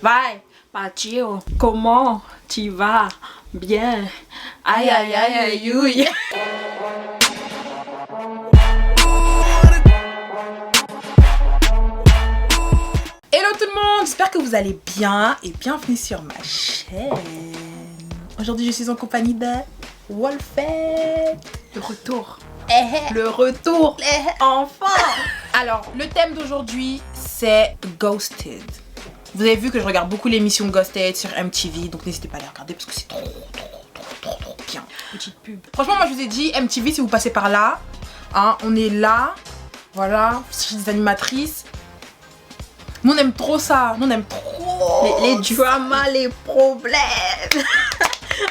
Vai, Patio, comment tu vas? Bien. Aïe aïe aïe aïe aïe. Hello tout le monde, j'espère que vous allez bien et bienvenue sur ma chaîne. Aujourd'hui je suis en compagnie de Wolfette. Le retour. Le retour. Enfin. Alors le thème d'aujourd'hui c'est Ghosted. Vous avez vu que je regarde beaucoup l'émission Ghosted sur MTV, donc n'hésitez pas à les regarder parce que c'est trop bien. Petite pub. Franchement moi je vous ai dit MTV, si vous passez par là, hein, on est là, voilà, je suis des animatrices. Nous on aime trop ça, nous on aime trop Les dramas, les problèmes.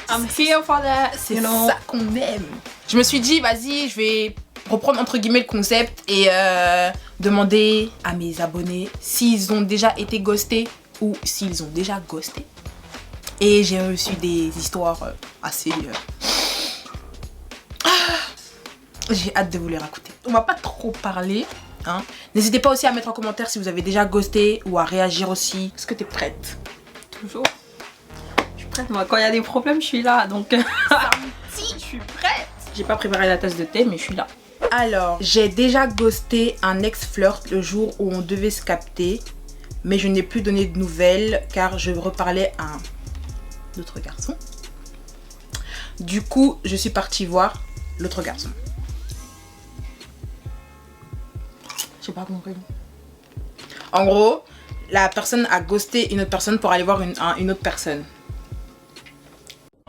I'm here for that. C'est ça qu'on aime. Je me suis dit, vas-y, je vais reprendre entre guillemets le concept et demander à mes abonnés s'ils ont déjà été ghostés ou s'ils ont déjà ghosté. Et j'ai reçu des histoires assez... J'ai hâte de vous les raconter. On va pas trop parler, hein. N'hésitez pas aussi à mettre en commentaire si vous avez déjà ghosté ou à réagir aussi. Est-ce que t'es prête? Toujours. Je suis prête, moi. Quand il y a des problèmes, je suis là. Donc, Je suis prête. J'ai pas préparé la tasse de thé, mais je suis là. Alors, j'ai déjà ghosté un ex-flirt le jour où on devait se capter, mais je n'ai plus donné de nouvelles car je reparlais à un autre garçon. Du coup, je suis partie voir l'autre garçon. J'ai pas compris. En gros, la personne a ghosté une autre personne pour aller voir une autre personne.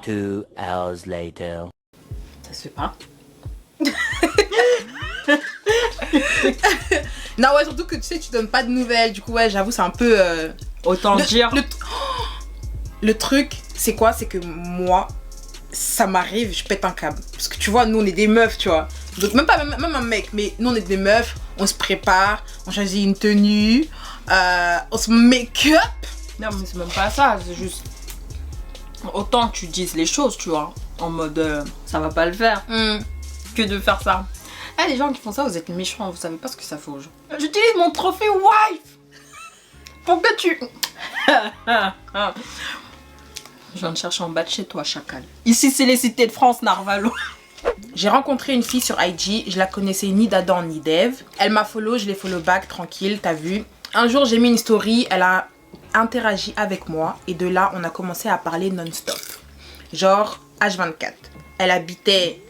2 hours later. ça se fait pas. Non, ouais, surtout que tu sais, tu donnes pas de nouvelles. Du coup, ouais, j'avoue, c'est un peu... Autant dire. Le truc, c'est quoi? C'est que moi, ça m'arrive, je pète un câble. Parce que tu vois, nous, on est des meufs, tu vois. Donc, même pas même un mec, mais nous, on est des meufs. On se prépare, on choisit une tenue, on se make-up. Non, mais c'est même pas ça. C'est juste. Autant que tu dises les choses, tu vois. En mode ça va pas le faire. Que de faire ça. Eh, les gens qui font ça, vous êtes méchants. Vous savez pas ce que ça fait aux gens. J'utilise mon trophée wife. Pour que tu. Je viens de chercher en bas de chez toi, chacal. Ici, c'est les cités de France, Narvalo. J'ai rencontré une fille sur IG, je la connaissais ni d'Adam ni d'Eve. Elle m'a follow, je l'ai follow back, tranquille, t'as vu. Un jour, j'ai mis une story, elle a interagi avec moi et de là, on a commencé à parler non-stop. Genre H24. Elle habitait,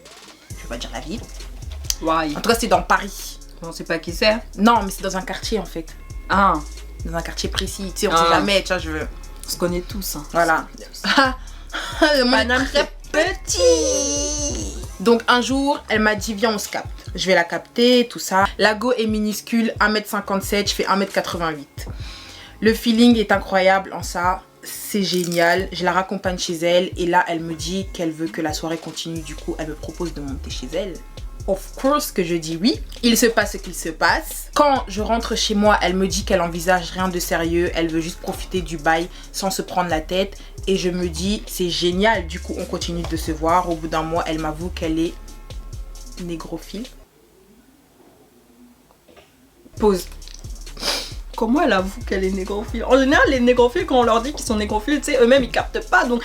je vais pas dire la ville. Why? En tout cas, c'était dans Paris. On sait pas qui c'est. Non, mais c'est dans un quartier en fait. Ah, Dans un quartier précis, tu sais, on sait jamais, tu vois, je veux. on se connaît tous. Hein. Voilà. Le monde Paname, est très petit. Donc un jour, elle m'a dit viens on se capte. Je vais la capter, tout ça. La go est minuscule, 1m57, je fais 1m88. Le feeling est incroyable en ça. C'est génial. Je la raccompagne chez elle et là elle me dit qu'elle veut que la soirée continue. Du coup, elle me propose de monter chez elle. Of course que je dis oui. Il se passe ce qu'il se passe. Quand je rentre chez moi, elle me dit qu'elle envisage rien de sérieux. Elle veut juste profiter du bail sans se prendre la tête. Et je me dis, c'est génial. Du coup, on continue de se voir. Au bout d'un mois, elle m'avoue qu'elle est négrophile. Pause. Comment elle avoue qu'elle est négrophiile? En général, les négrophiles, quand on leur dit qu'ils sont négrophiles, tu sais, eux-mêmes, ils captent pas, donc...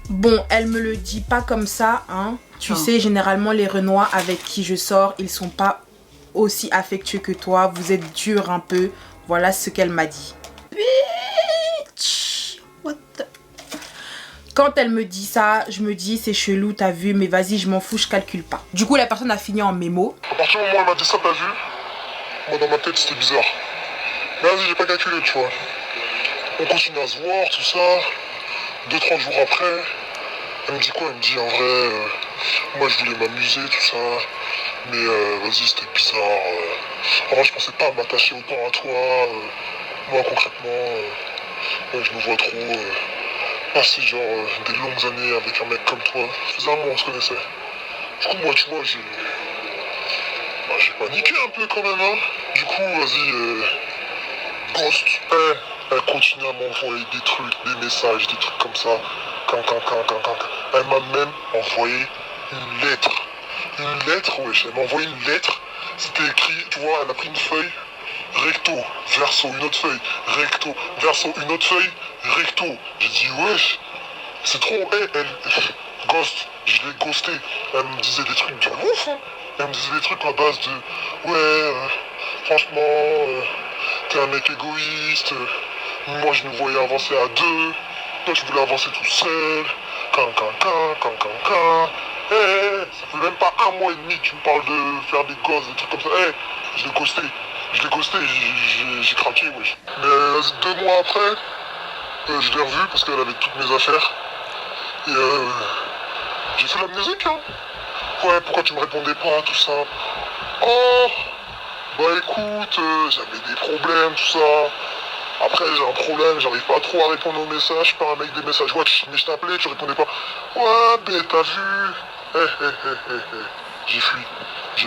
Bon, elle me le dit pas comme ça, hein. Tu sais, généralement, les Renois avec qui je sors, ils sont pas aussi affectueux que toi. Vous êtes dur un peu. Voilà ce qu'elle m'a dit. Bitch! What the... Quand elle me dit ça, je me dis, c'est chelou, t'as vu, mais vas-y, je m'en fous, je calcule pas. Du coup, la personne a fini en mémo. À partir du moment où elle m'a dit ça, t'as vu? Moi, dans ma tête, c'était bizarre. Mais vas-y, j'ai pas calculé, tu vois. On continue à se voir, tout ça. 2-3 jours après, elle me dit quoi? Elle me dit, en vrai, moi, je voulais m'amuser, tout ça. Mais vas-y, c'était bizarre. En vrai, je pensais pas m'attacher autant à toi. Moi, concrètement, ouais, je me vois trop passer genre des longues années avec un mec comme toi. Ça faisait un mois, on se connaissait. Du coup, moi, tu vois, j'ai paniqué un peu quand même, hein. Du coup, vas-y, ghost. Elle continue à m'envoyer des trucs, des messages, des trucs comme ça. Elle m'a même envoyé une lettre. Une lettre, wesh. Elle m'a envoyé une lettre. C'était écrit, tu vois, elle a pris une feuille. recto, verso, une autre feuille, recto, verso, une autre feuille, recto. J'ai dit, wesh, c'est trop, ghost, je l'ai ghosté. Elle me disait des trucs de ouf, hein. Elle me disait des trucs à base de, franchement, t'es un mec égoïste, moi je me voyais avancer à deux, toi tu voulais avancer tout seul, ça fait même pas 1 mois et demi que tu me parles de faire des gosses, des trucs comme ça. Je l'ai ghosté, j'ai craqué, wesh. Mais 2 mois après, je l'ai revue parce qu'elle avait toutes mes affaires. Et j'ai fait l'amnésique, hein. Ouais, pourquoi tu me répondais pas, tout ça. Oh, bah écoute, j'avais des problèmes, tout ça. Après, j'ai un problème, j'arrive pas trop à répondre aux messages, pas un mec des messages. Ouais, mais je t'appelais, tu répondais pas. Ouais, mais t'as vu. J'ai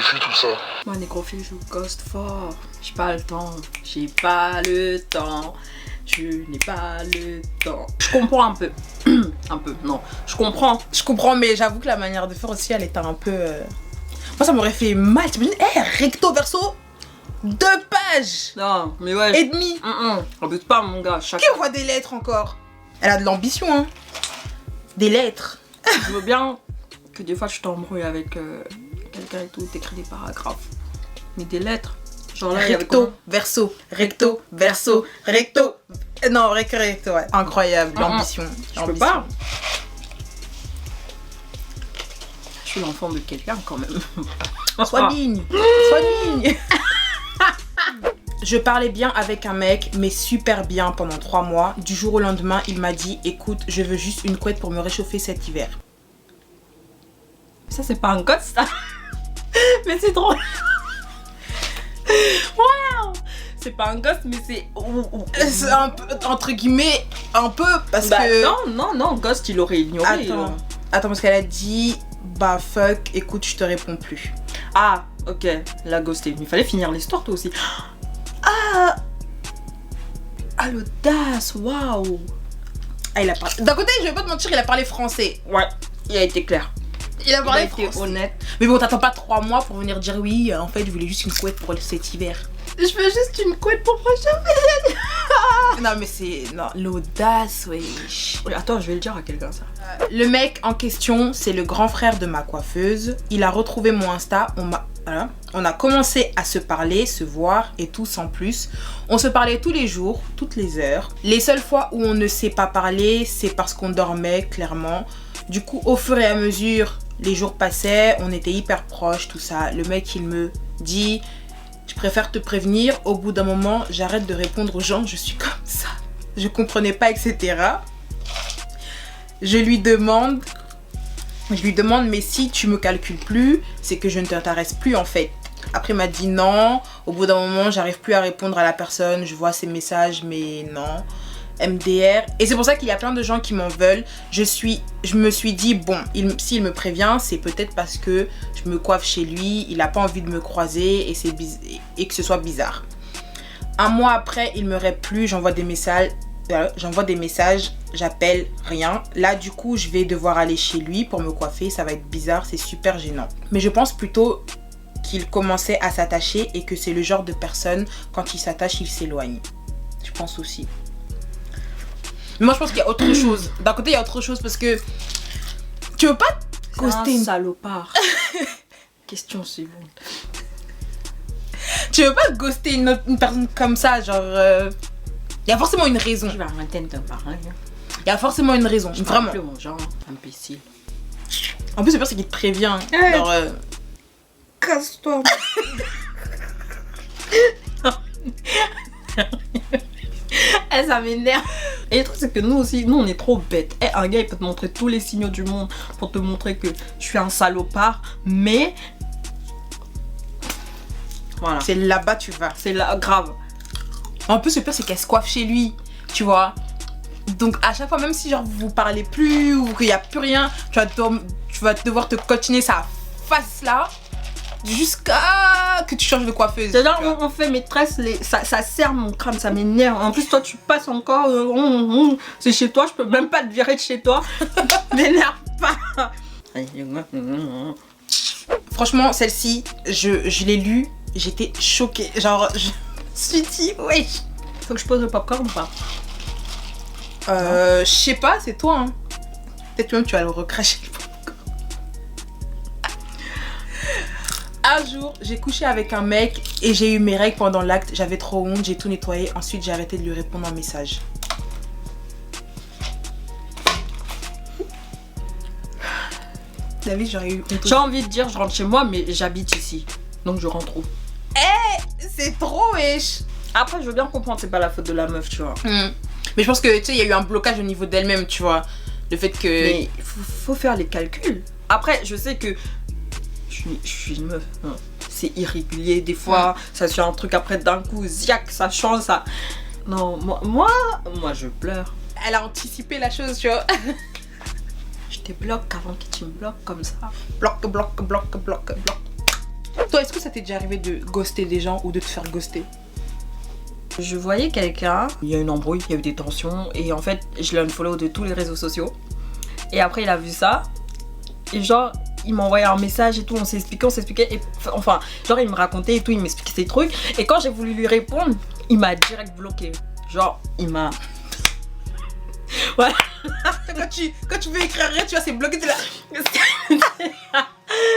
fui tout ça. Moi, nécrophile, je ghost fort. J'ai pas le temps, je n'ai pas le temps. Je comprends un peu. Un peu, non. Je comprends, mais j'avoue que la manière de faire aussi, elle était un peu... Moi, ça m'aurait fait mal. T'imagines, recto, verso, 2 pages. Non, mais ouais. Et demi. Abuse pas, mon gars. Qui envoie des lettres encore? Elle a de l'ambition, hein. Des lettres. Je veux bien que des fois tu t'embrouilles avec quelqu'un et tout, t'écris des paragraphes. Mais des lettres. Genre là, recto, verso, recto, verso, recto. Non, recto, ouais. Incroyable, l'ambition. Je peux pas. Je suis l'enfant de quelqu'un quand même. Sois digne. Je parlais bien avec un mec, mais super bien pendant 3 mois. Du jour au lendemain, il m'a dit, écoute, je veux juste une couette pour me réchauffer cet hiver. Ça, c'est pas un ghost, ça. Mais c'est drôle. Waouh. C'est pas un ghost, mais c'est... C'est un peu, entre guillemets, un peu, parce que... Non, ghost, il aurait ignoré. Attends, parce qu'elle a dit, bah fuck, écoute, je te réponds plus. Ah, ok, la ghosté. Il fallait finir l'histoire, toi aussi. Ah, l'audace, waouh. Ah, il a parlé... D'un côté, je vais pas te mentir, il a parlé français. Ouais, il a été clair. Il a parlé été honnête. Mais bon, t'attends pas 3 mois pour venir dire oui, en fait, je voulais juste une couette pour cet hiver. Je veux juste une couette pour réchauffer. Non, mais c'est... Non, l'audace, wesh. Attends, je vais le dire à quelqu'un, ça. Le mec en question, c'est le grand frère de ma coiffeuse. Il a retrouvé mon Insta, on a commencé à se parler, se voir et tout sans plus. On se parlait tous les jours, toutes les heures. Les seules fois où on ne s'est pas parlé, c'est parce qu'on dormait, clairement. Du coup, au fur et à mesure, les jours passaient, on était hyper proches, tout ça. Le mec, il me dit, je préfère te prévenir. Au bout d'un moment, j'arrête de répondre aux gens, je suis comme ça. Je comprenais pas, etc. Je lui demande, mais si tu me calcules plus, c'est que je ne t'intéresse plus en fait. Après, il m'a dit non. Au bout d'un moment, j'arrive plus à répondre à la personne. Je vois ses messages, mais non. MDR. Et c'est pour ça qu'il y a plein de gens qui m'en veulent. Je me suis dit, bon, s'il me prévient, c'est peut-être parce que je me coiffe chez lui. Il n'a pas envie de me croiser et que ce soit bizarre. 1 mois après, il me répond plus. J'envoie des messages. J'appelle, rien. Là, du coup, je vais devoir aller chez lui pour me coiffer. Ça va être bizarre, c'est super gênant. Mais je pense plutôt qu'il commençait à s'attacher et que c'est le genre de personne, quand il s'attache, il s'éloigne. Je pense aussi. Mais moi, je pense qu'il y a autre chose. D'un côté, il y a autre chose parce que tu veux pas ghoster un salopard. Question suivante. Tu veux pas ghoster une personne comme ça, genre... Il y a forcément une raison. Tu vas arrêter de te parler. Il y a forcément une raison, vraiment. Mon genre, imbécile. En plus, le pire, c'est qu'il te prévient. Hey. Genre, casse-toi. Ça m'énerve. Et le truc, c'est que nous aussi, on est trop bêtes. Un gars, il peut te montrer tous les signaux du monde pour te montrer que je suis un salopard, mais... Voilà. C'est là-bas tu vas. C'est là, grave. En plus, le pire, c'est qu'elle se coiffe chez lui, tu vois. Donc, à chaque fois, même si genre vous parlez plus ou qu'il n'y a plus rien, tu vas devoir te continuer sa face là jusqu'à que tu changes de coiffeuse. C'est là où on fait mes tresses, ça serre mon crâne, ça m'énerve. En plus, toi, tu passes encore. C'est chez toi, je peux même pas te virer de chez toi. M'énerve pas. Franchement, celle-ci, je l'ai lue, j'étais choquée. Genre, suis dit, wesh. Faut que je pose le popcorn ou pas? Je sais pas, c'est toi, hein. Peut-être même tu vas le recracher. Un jour, j'ai couché avec un mec et j'ai eu mes règles pendant l'acte. J'avais trop honte, j'ai tout nettoyé. Ensuite, j'ai arrêté de lui répondre en message. David, j'aurais eu honte. J'ai envie de dire, je rentre chez moi, mais j'habite ici. Donc je rentre où? C'est trop, wesh. Après, je veux bien comprendre, c'est pas la faute de la meuf, tu vois. Mais je pense que, tu sais, il y a eu un blocage au niveau d'elle-même, tu vois. Le fait que... Mais faut faire les calculs. Après, je sais que je suis une meuf. Hein. C'est irrégulier, des fois, ça suit un truc, après d'un coup, ziac, ça change, ça... Non, moi, je pleure. Elle a anticipé la chose, tu vois. Je te bloque avant que tu me bloques comme ça. Bloc. Toi, est-ce que ça t'est déjà arrivé de ghoster des gens ou de te faire ghoster? Je voyais quelqu'un, il y a eu une embrouille, il y a eu des tensions, et en fait, je l'ai unfollow de tous les réseaux sociaux. Et après, il a vu ça, et genre, il m'a envoyé un message et tout, on s'expliquait, et enfin, genre, il me racontait et tout, il m'expliquait ses trucs, et quand j'ai voulu lui répondre, il m'a direct bloqué. Genre, il m'a... Voilà. quand tu veux écrire rien, tu vois, c'est bloqué de là.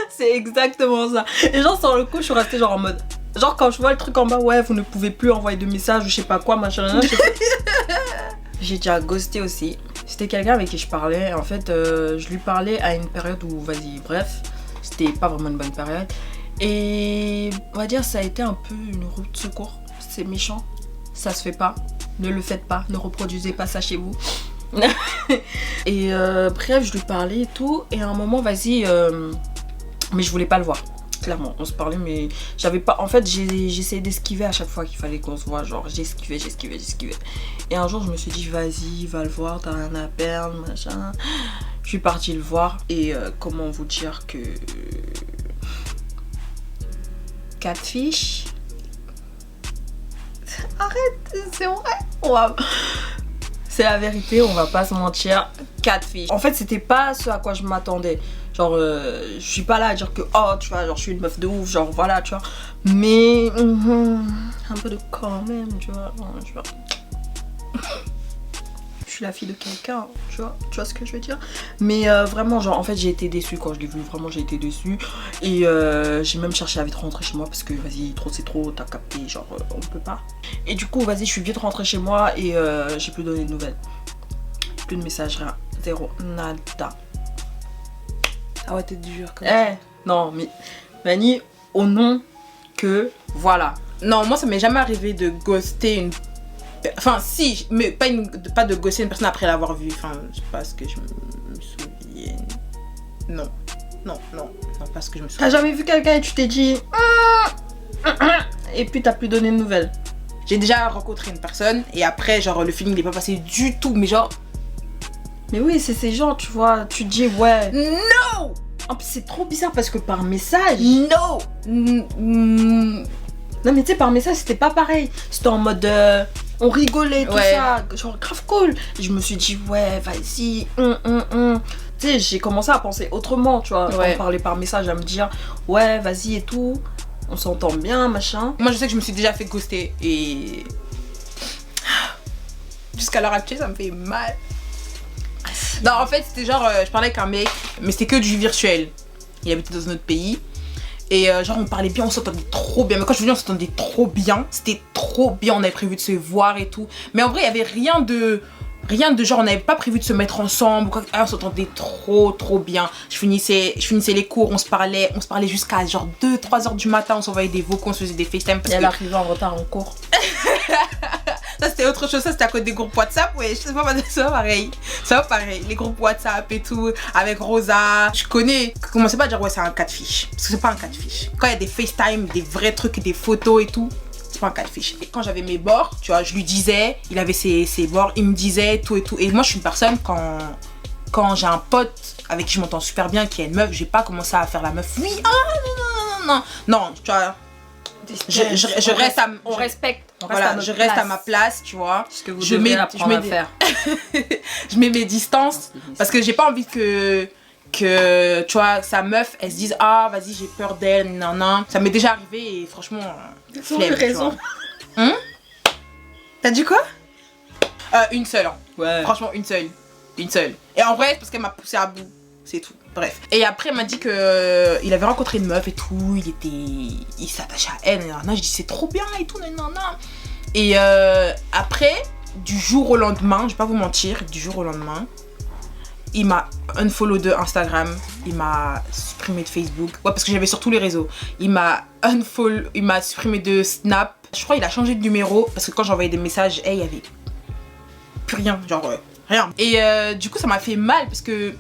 C'est exactement ça. Et genre, sur le coup, je suis restée genre en mode... Genre, quand je vois le truc en bas, ouais, vous ne pouvez plus envoyer de messages ou je sais pas quoi, machin, je sais pas. J'ai déjà ghosté aussi. C'était quelqu'un avec qui je parlais. En fait, je lui parlais à une période où, vas-y, bref, c'était pas vraiment une bonne période. Et on va dire, ça a été un peu une roue de secours. C'est méchant. Ça se fait pas. Ne le faites pas. Ne reproduisez pas ça chez vous. Et bref, je lui parlais et tout. Et à un moment, vas-y, mais je voulais pas le voir. Clairement, on se parlait, mais j'avais pas. En fait, j'essayais d'esquiver à chaque fois qu'il fallait qu'on se voit. Genre, j'esquivais. Et un jour, je me suis dit, vas-y, va le voir, t'as rien à perdre, machin. Je suis partie le voir. Et comment vous dire que. Catfish. Arrête, c'est vrai. C'est la vérité, on va pas se mentir. Catfish. En fait, c'était pas ce à quoi je m'attendais. Genre, je suis pas là à dire que, oh, tu vois, genre, je suis une meuf de ouf, genre, voilà, tu vois. Mais, un peu de quand même, tu vois. Je suis la fille de quelqu'un, tu vois ce que je veux dire. Mais vraiment, genre, en fait, j'ai été déçue quand je l'ai vu, vraiment, j'ai été déçue. Et j'ai même cherché à vite rentrer chez moi parce que, vas-y, trop c'est trop, t'as capté, genre, on peut pas. Et du coup, vas-y, je suis vite rentrée chez moi et j'ai plus donné de nouvelles. Plus de messages, rien, zéro, nada. Ah ouais, t'es dur comme ça. Non, mais Mani, au nom que voilà. Non, moi ça m'est jamais arrivé de ghoster une... Enfin si, mais pas de ghoster une personne après l'avoir vue. Enfin, je sais pas ce que je me souviens. Non, pas ce que je me souviens. T'as jamais vu quelqu'un et tu t'es dit... Et puis t'as plus donné de nouvelles? J'ai déjà rencontré une personne et après, genre, le feeling n'est pas passé du tout, mais genre... Mais oui, c'est ces gens, tu vois, tu te dis, ouais... Non! En plus, c'est trop bizarre parce que par message... Non! Non, mais tu sais, par message, c'était pas pareil. C'était en mode... on rigolait, tout ça, genre grave cool. Et je me suis dit, ouais, vas-y, Tu sais, j'ai commencé à penser autrement, tu vois. Quand on parlait par message, à me dire, ouais, vas-y et tout. On s'entend bien, machin. Moi, je sais que je me suis déjà fait ghoster et... Jusqu'à l'heure actuelle, ça me fait mal. Non, en fait, c'était genre, je parlais avec un mec, mais c'était que du virtuel. Il habitait dans un autre pays. Et genre, on parlait bien, on s'entendait trop bien. Mais quand je vous dis on s'entendait trop bien, c'était trop bien. On avait prévu de se voir et tout. Mais en vrai, il y avait rien de genre, on n'avait pas prévu de se mettre ensemble. On s'entendait trop bien. Je finissais les cours, on se parlait jusqu'à genre 2-3 heures du matin. On s'envoyait des vocaux, on se faisait des FaceTime. Et elle arrivait en retard en cours. Ça c'était autre chose, ça c'était à cause des groupes WhatsApp, ouais, je sais pas, ça va pareil. Ça va pareil, les groupes WhatsApp et tout, avec Rosa, je connais. Commencez pas à dire ouais c'est un catfish, parce que c'est pas un catfish. Quand il y a des FaceTime, des vrais trucs, des photos et tout, c'est pas un catfish. Et quand j'avais mes bords, tu vois, je lui disais, il avait ses bords, il me disait tout et tout. Et moi je suis une personne, quand j'ai un pote avec qui je m'entends super bien, qui est une meuf, j'ai pas commencé à faire la meuf, oui, non, tu vois. Je reste à... On respecte. Voilà, je reste à ma place, tu vois. Ce que vous devez apprendre à faire. Je mets mes distances parce que j'ai pas envie que tu vois, sa meuf, elle se dise ah vas-y j'ai peur d'elle, nan. Ça m'est déjà arrivé et franchement, flemme, raison. T'as dit quoi? Une seule. Hein. Ouais. Franchement, une seule. Une seule. Et en vrai, c'est parce qu'elle m'a poussé à bout. C'est tout. Bref. Et après, elle m'a dit que il avait rencontré une meuf et tout. Il s'attachait à elle. Je dis, c'est trop bien et tout. Et après, du jour au lendemain, je vais pas vous mentir, du jour au lendemain, il m'a unfollow de Instagram, il m'a supprimé de Facebook. Ouais, parce que j'avais sur tous les réseaux. Il m'a supprimé de Snap. Je crois qu'il a changé de numéro parce que quand j'envoyais des messages, il y avait plus rien, genre rien. Et du coup, ça m'a fait mal parce que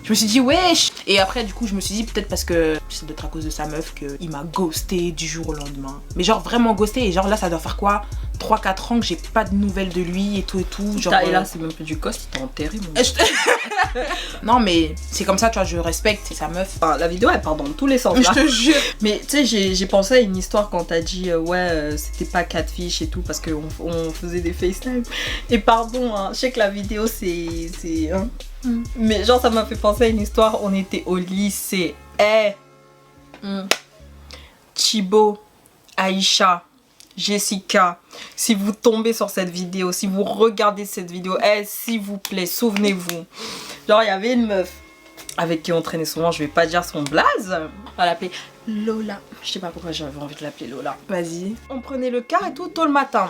je me suis dit wesh. Et après, du coup, je me suis dit peut-être parce que c'est peut-être à cause de sa meuf qu'il m'a ghosté du jour au lendemain. Mais genre vraiment ghosté. Et genre là, ça doit faire quoi, 3-4 ans que j'ai pas de nouvelles de lui et tout et tout. Genre, et là, c'est même plus du ghost, il t'a enterré, mon gars. Non, mais c'est comme ça, tu vois, je respecte, c'est sa meuf. Enfin, la vidéo, elle part dans tous les sens. Je Là. te jure. Mais tu sais, j'ai pensé à une histoire quand t'as dit c'était pas catfish et tout parce qu'on faisait des FaceTime. Et pardon, hein, je sais que la vidéo c'est hein. Mais genre ça m'a fait penser à une histoire, on était au lycée. Thibaut, Aïcha, Jessica, si vous tombez sur cette vidéo, si vous regardez cette vidéo, s'il vous plaît, souvenez-vous. Genre il y avait une meuf avec qui on traînait souvent, je vais pas dire son blaze. On l'appelait Lola. Je sais pas pourquoi j'avais envie de l'appeler Lola. Vas-y. On prenait le car et tout tôt le matin.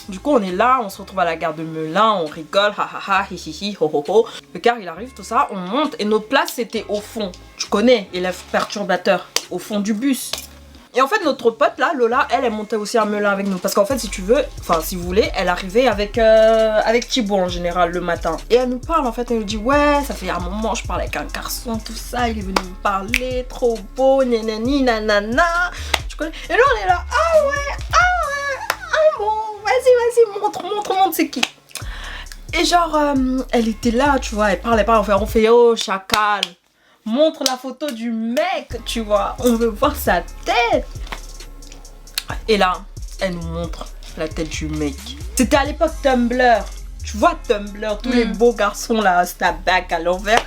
Du coup on est là, on se retrouve à la gare de Melun, on rigole, ha ha ha, hi hi hi, ho ho ho. Le car il arrive, tout ça, on monte et notre place c'était au fond. Tu connais, élève perturbateur, au fond du bus. Et en fait notre pote là, Lola, elle montait aussi à Melun avec nous. Parce qu'en fait si tu veux, enfin si vous voulez, elle arrivait avec Thibaut en général le matin. Et elle nous parle en fait, elle nous dit ouais, ça fait un moment je parle avec un garçon, tout ça, il est venu me parler, trop beau, nanani, nanana. Tu connais. Et là on est là, ah bon, vas-y, montre, c'est qui. Et genre, elle était là, tu vois, elle parle, on fait oh chacal, montre la photo du mec, tu vois, on veut voir sa tête. Et là, elle nous montre la tête du mec. C'était à l'époque Tumblr, tu vois Tumblr, tous les beaux garçons là, snapback à l'envers.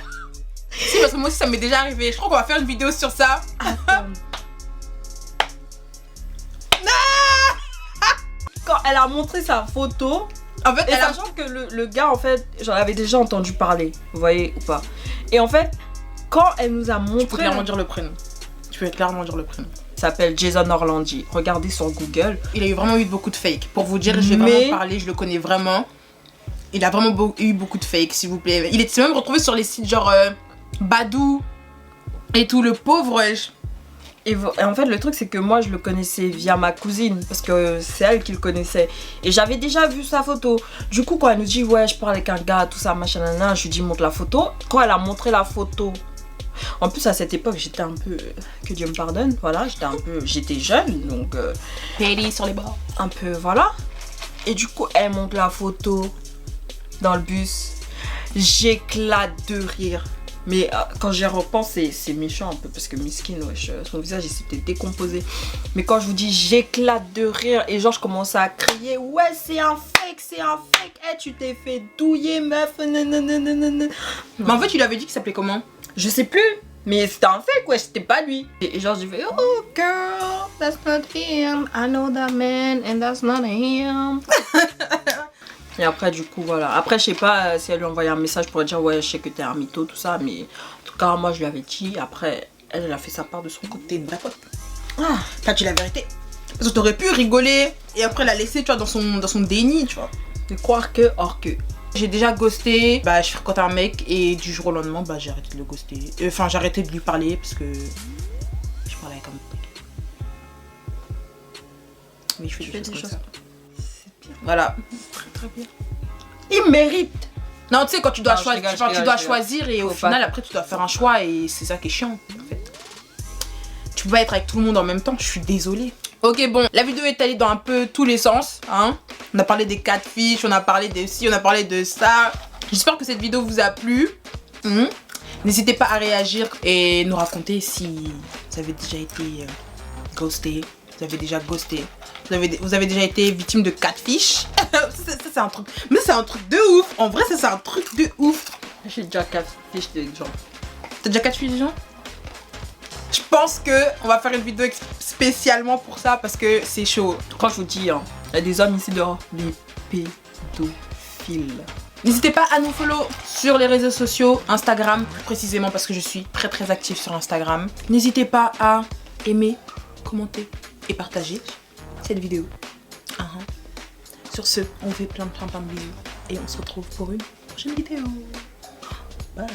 Si, parce que moi aussi ça m'est déjà arrivé, je crois qu'on va faire une vidéo sur ça. Attends. Quand elle a montré sa photo, En fait, et sachant que le gars, en fait, j'en avais déjà entendu parler, vous voyez ou pas. Et en fait, quand elle nous a montré... Tu peux clairement dire le prénom. Il s'appelle Jason Orlandi. Regardez sur Google. Il a eu vraiment eu beaucoup de fake. Pour vous dire, je vais vraiment parler, je le connais vraiment. Il a vraiment eu beaucoup de fake, s'il vous plaît. Il s'est même retrouvé sur les sites genre Badou et tout, le pauvre. Et en fait, le truc, c'est que moi, je le connaissais via ma cousine, parce que c'est elle qui le connaissait. Et j'avais déjà vu sa photo. Du coup, quand elle nous dit, ouais, je parle avec un gars, tout ça, machin, nanana, je lui dis, montre la photo. Quand elle a montré la photo, en plus, à cette époque, j'étais un peu, que Dieu me pardonne, voilà, j'étais jeune, donc... Petty sur les bords. Un peu, voilà. Et du coup, elle montre la photo dans le bus. J'éclate de rire. Mais quand j'y repense, c'est méchant un peu parce que Miskin, wesh, son visage il s'était décomposé. Mais quand je vous dis j'éclate de rire et genre je commence à crier ouais c'est un fake, hey, tu t'es fait douiller meuf, nanana. Mais en fait, tu lui avais dit qu'il s'appelait comment? Je sais plus, mais c'était un fake, ouais, c'était pas lui. Et genre je fais oh girl, that's not him, I know that man and that's not him. Et après du coup voilà, après je sais pas si elle lui a envoyé un message pour dire ouais je sais que t'es un mytho tout ça, mais en tout cas moi je lui avais dit, après elle a fait sa part de son côté. D'accord. Ah, t'as dit la vérité. Parce que t'aurais pu rigoler et après la laisser, tu vois, dans son déni, tu vois. De croire que, or que. J'ai déjà ghosté, bah je fréquente un mec et du jour au lendemain bah j'ai arrêté de le ghoster. Enfin j'ai arrêté de lui parler parce que je parlais avec un mec. Oui, je fais des choses comme ça. Voilà. Très bien. Il mérite. Non, tu sais, quand tu dois, Non, choisir et au Faut final, pas. après, tu dois faire un choix et c'est ça qui est chiant, en fait. Tu peux pas être avec tout le monde en même temps, je suis désolée. Ok, bon, la vidéo est allée dans un peu tous les sens, hein. On a parlé des catfish, on a parlé de ci, on a parlé de ça. J'espère que cette vidéo vous a plu. N'hésitez pas à réagir et nous raconter si vous avez déjà été ghosté, vous avez déjà ghosté. Vous avez déjà été victime de catfish. ça c'est un truc. Mais c'est un truc de ouf. En vrai, ça c'est un truc de ouf. J'ai déjà catfish des gens. T'as déjà catfish des gens? Je pense que on va faire une vidéo spécialement pour ça parce que c'est chaud. Quand je vous dis, hein, Il y a des hommes ici dehors, des pédophiles. N'hésitez pas à nous follow sur les réseaux sociaux, Instagram plus précisément parce que je suis très active sur Instagram. N'hésitez pas à aimer, commenter et partager cette vidéo. Sur ce, on vous fait plein de bisous et on se retrouve pour une prochaine vidéo. Bye.